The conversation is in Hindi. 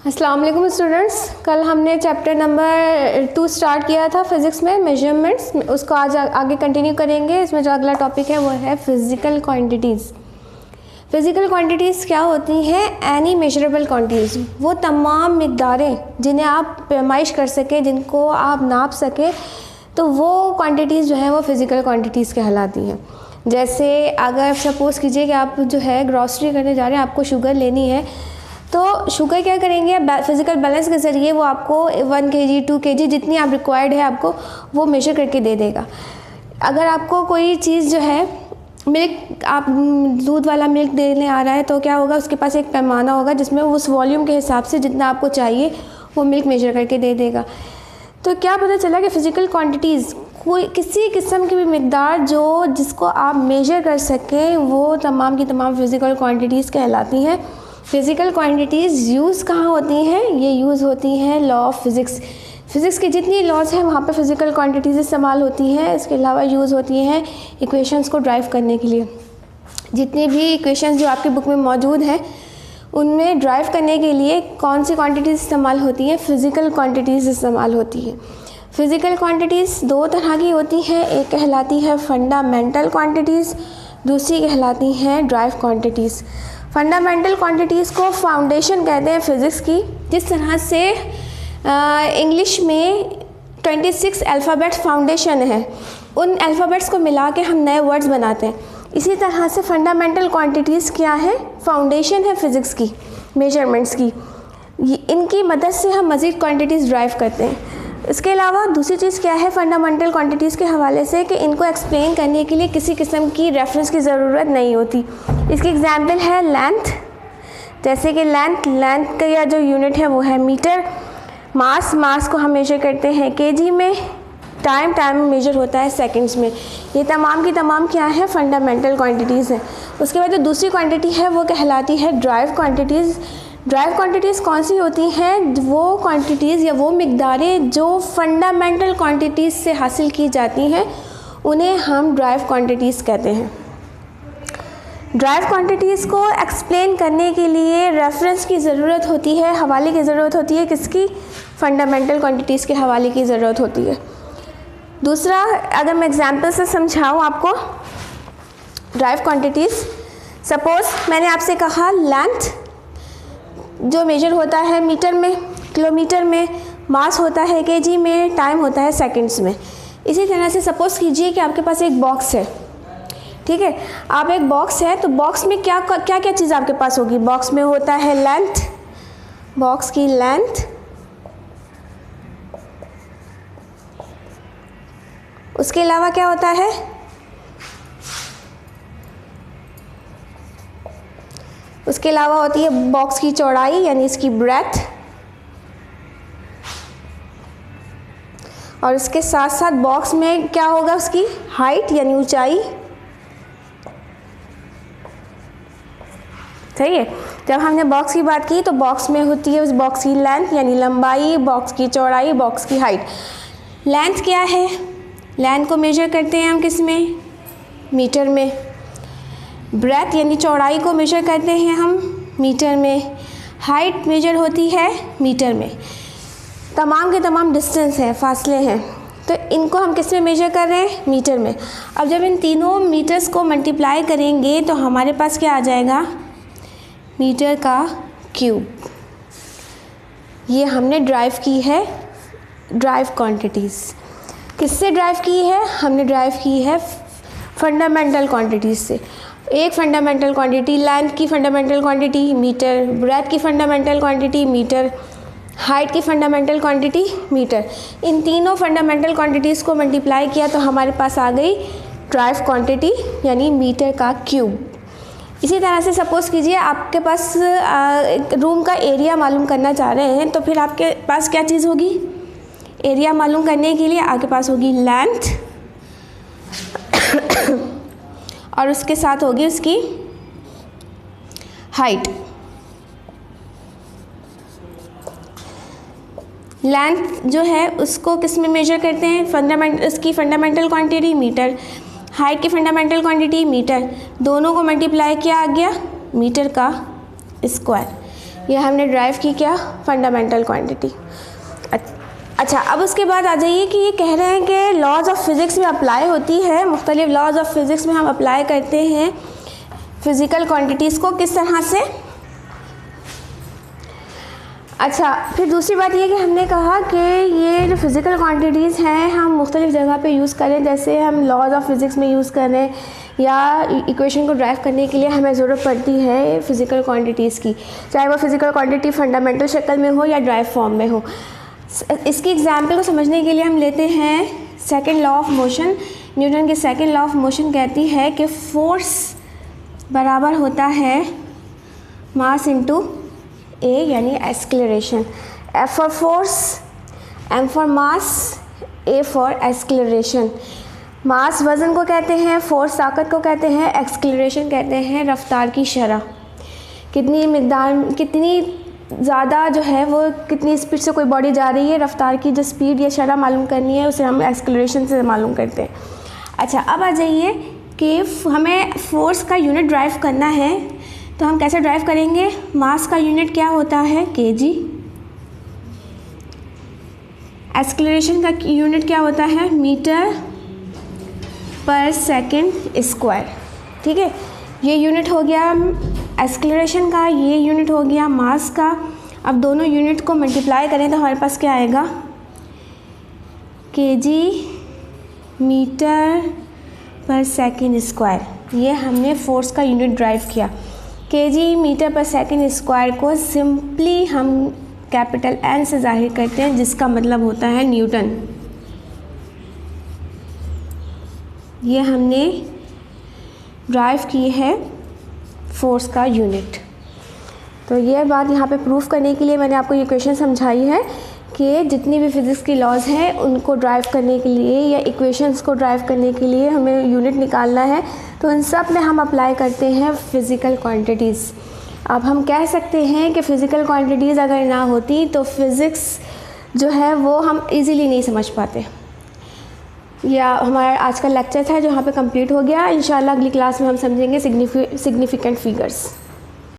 अस्सलाम वालेकुम स्टूडेंट्स। कल हमने चैप्टर नंबर 2 स्टार्ट किया था फिज़िक्स में मेजरमेंट्स, उसको आज आगे कंटिन्यू करेंगे। इसमें जो अगला टॉपिक है वो है फ़िज़िकल क्वांटिटीज़। फ़िज़िकल क्वांटिटीज़ क्या होती हैं? एनी मेजरेबल क्वांटिटीज़, वो तमाम मिक़दारें जिन्हें आप पैमाइश कर सकें, जिनको आप नाप सकें, तो वो क्वांटिटीज़ जो है वो फ़िज़िकल क्वांटिटीज़ कहलाती हैं। जैसे अगर सपोज़ कीजिए कि आप जो है ग्रॉसरी करने जा रहे हैं, आपको शुगर लेनी है, तो शुगर क्या करेंगे, फिज़िकल बैलेंस के ज़रिए वो आपको 1 kg 2 kg जितनी आप रिक्वायर्ड है आपको वो मेजर करके दे देगा। अगर आपको कोई चीज़ जो है मिल्क, आप दूध वाला मिल्क देने आ रहा है, तो क्या होगा, उसके पास एक पैमाना होगा जिसमें उस वॉल्यूम के हिसाब से जितना आपको चाहिए वो मिल्क मेजर करके दे देगा। तो क्या पता चला कि फ़िज़िकल क्वांटिटीज़ कोई किसी किस्म की भी मिक़दार जिसको आप मेजर कर सकें, वो तमाम की तमाम फ़िज़िकल क्वांटिटीज़ कहलाती हैं। फ़िज़िकल क्वांटिटीज़ यूज़ कहाँ होती हैं? ये यूज़ होती हैं लॉ ऑफ फ़िज़िक्स। फ़िज़िक्स की जितनी लॉज हैं वहाँ पे फ़िज़िकल क्वांटिटीज़ इस्तेमाल होती हैं। इसके अलावा यूज़ होती हैं इक्वेशंस को ड्राइव करने के लिए। जितनी भी इक्वेशंस जो आपकी बुक में मौजूद हैं, उनमें ड्राइव करने के लिए कौन सी क्वांटिटीज़ इस्तेमाल होती हैं? फ़िज़िकल क्वांटिटीज़ इस्तेमाल होती हैं। फ़िज़िकल क्वांटिटीज़ 2 तरह की होती हैं। एक कहलाती है फंडामेंटल क्वांटिटीज़, दूसरी कहलाती हैं ड्राइव क्वांटिटीज़। फंडामेंटल क्वांटिटीज़ को फाउंडेशन कहते हैं फ़िज़िक्स की। जिस तरह से इंग्लिश में 26 अल्फ़ाबेट्स फाउंडेशन है, उन अल्फ़ाबेट्स को मिला के हम नए वर्ड्स बनाते हैं, इसी तरह से फंडामेंटल क्वांटिटीज़ क्या है? फाउंडेशन है फ़िज़िक्स की, मेजरमेंट्स की। इनकी मदद से हम मज़ीद क्वांटिटीज़ ड्राइव करते हैं। इसके अलावा दूसरी चीज़ क्या है फंडामेंटल क्वांटिटीज़ के हवाले से, कि इनको एक्सप्लेन करने के लिए किसी किस्म की रेफरेंस की ज़रूरत नहीं होती। इसकी एग्जांपल है लेंथ। जैसे कि लेंथ का जो यूनिट है वो है मीटर। मास को हम मेजर करते हैं केजी में। टाइम मेजर होता है सेकंड्स में। ये तमाम की तमाम क्या है? फंडामेंटल क्वांटिटीज़ हैं। उसके बाद जो दूसरी क्वांटिटी है वो कहलाती है ड्राइव क्वांटिटीज़। ड्राइव क्वांटिटीज़ कौन सी होती हैं? वो क्वांटिटीज़ या वो मिक़दारें जो फंडामेंटल क्वांटिटीज़ से हासिल की जाती हैं, उन्हें हम ड्राइव क्वांटिटीज़ कहते हैं। ड्राइव क्वांटिटीज़ को एक्सप्लेन करने के लिए रेफरेंस की ज़रूरत होती है, हवाले की ज़रूरत होती है। किसकी? फंडामेंटल क्वांटिटीज़ के हवाले की ज़रूरत होती है। दूसरा, अगर मैं एग्जांपल से समझाऊँ आपको ड्राइव क्वांटिटीज़, सपोज़ मैंने आपसे कहा लेंथ जो मेजर होता है मीटर में, किलोमीटर में, मास होता है केजी में, टाइम होता है सेकंड्स में। इसी तरह से सपोज़ कीजिए कि आपके पास एक बॉक्स है, ठीक है। आप एक बॉक्स है, तो बॉक्स में क्या क्या चीज़ आपके पास होगी? बॉक्स में होता है लेंथ, बॉक्स की लेंथ, उसके अलावा क्या होता है? उसके अलावा होती है बॉक्स की चौड़ाई यानी इसकी ब्रेथ, और उसके साथ साथ बॉक्स में क्या होगा? उसकी हाइट यानी ऊंचाई। सही है। जब हमने बॉक्स की बात की तो बॉक्स में होती है उस बॉक्स की लेंथ यानी लंबाई, बॉक्स की चौड़ाई, बॉक्स की हाइट। लेंथ क्या है? लेंथ को मेजर करते हैं हम किस में? मीटर में। ब्रेथ यानी चौड़ाई को मेजर करते हैं हम मीटर में। हाइट मेजर होती है मीटर में। तमाम के तमाम डिस्टेंस हैं, फासले हैं, तो इनको हम किस में मेजर कर रहे हैं? मीटर में। अब जब इन तीनों मीटर्स को मल्टीप्लाई करेंगे तो हमारे पास क्या आ जाएगा? मीटर का क्यूब। ये हमने ड्राइव की है ड्राइव क्वांटिटीज़। किससे ड्राइव की है? हमने ड्राइव की है फंडामेंटल क्वांटिटीज़ से। एक फंडामेंटल क्वांटिटी लेंथ की फंडामेंटल क्वांटिटी मीटर, ब्रेथ की फंडामेंटल क्वांटिटी मीटर, हाइट की फंडामेंटल क्वांटिटी मीटर। इन तीनों फंडामेंटल क्वांटिटीज़ को मल्टीप्लाई किया तो हमारे पास आ गई ड्राइव क्वांटिटी यानी मीटर का क्यूब। इसी तरह से सपोज़ कीजिए आपके पास रूम का एरिया मालूम करना चाह रहे हैं, तो फिर आपके पास क्या चीज़ होगी? एरिया मालूम करने के लिए आपके पास होगी लेंथ और उसके साथ होगी उसकी हाइट। लेंथ जो है उसको किस में मेजर करते हैं? उसकी फंडामेंटल क्वांटिटी मीटर, हाइट की फंडामेंटल क्वांटिटी मीटर, दोनों को मल्टीप्लाई किया आ गया मीटर का स्क्वायर। ये हमने ड्राइव की क्या, फंडामेंटल क्वांटिटी। अच्छा, अब उसके बाद आ जाइए कि ये कह रहे हैं कि लॉज ऑफ फिज़िक्स में अप्लाई होती है, मुख्तलिफ लॉज ऑफ फिज़िक्स में हम अप्लाई करते हैं फ़िज़िकल क्वांटिटीज़ को किस तरह से। अच्छा, फिर दूसरी बात ये कि हमने कहा कि ये जो फ़िज़िकल क्वांटिटीज़ हैं हम मुख्तलिफ़ जगह पे यूज़ करें, जैसे हम लॉज ऑफ फिज़िक्स में यूज़ करें या इक्वेशन को ड्राइव करने के लिए हमें ज़रूरत पड़ती है फ़िज़िकल क्वांटिटीज़ की, चाहे वो फ़िज़िकल क्वांटिटी फंडामेंटल शक्ल में हो या ड्राइव फॉर्म में हो। इसकी एग्जांपल को समझने के लिए हम लेते हैं second law of motion. Newton की सेकंड लॉ ऑफ मोशन कहती है कि फोर्स बराबर होता है मास इनटू ए, यानी acceleration. F for force, M for mass, A for acceleration. Mass वज़न को कहते हैं, फोर्स ताकत को कहते हैं, एक्सेलरेशन कहते हैं रफ्तार की शरह। कितनी ज़्यादा जो है वो कितनी स्पीड से कोई बॉडी जा रही है, रफ्तार की जो स्पीड या शरह मालूम करनी है उसे हम एक्सेलरेशन से मालूम करते हैं। अच्छा, अब आ जाइए कि हमें फोर्स का यूनिट ड्राइव करना है, तो हम कैसे ड्राइव करेंगे। मास का यूनिट क्या होता है, केजी। एक्सेलरेशन का यूनिट क्या होता है, मीटर पर सेकंड स्क्वायर। ठीक है, ये यूनिट हो गया एक्सेलरेशन का, ये यूनिट हो गया मास का। अब दोनों यूनिट को मल्टीप्लाई करें तो हमारे पास क्या आएगा, केजी मीटर पर सेकंड स्क्वायर। ये हमने फोर्स का यूनिट ड्राइव किया। केजी मीटर पर सेकंड स्क्वायर को सिंपली हम कैपिटल एन से जाहिर करते हैं, जिसका मतलब होता है न्यूटन। ये हमने ड्राइव की है फोर्स का यूनिट। तो ये बात यहाँ पे प्रूफ करने के लिए मैंने आपको ये क्वेश्चन समझाई है कि जितनी भी फिज़िक्स की लॉज हैं उनको ड्राइव करने के लिए या इक्वेशंस को ड्राइव करने के लिए हमें यूनिट निकालना है, तो इन सब में हम अप्लाई करते हैं फ़िज़िकल क्वांटिटीज़। अब हम कह सकते हैं कि फ़िज़िकल क्वांटिटीज़ अगर ना होती तो फिज़िक्स जो है वो हम इजीली नहीं समझ पाते। या हमारा आज का लेक्चर था जो यहाँ पे कंप्लीट हो गया। इंशाल्लाह अगली क्लास में हम समझेंगे सिग्निफिकेंट फिगर्स।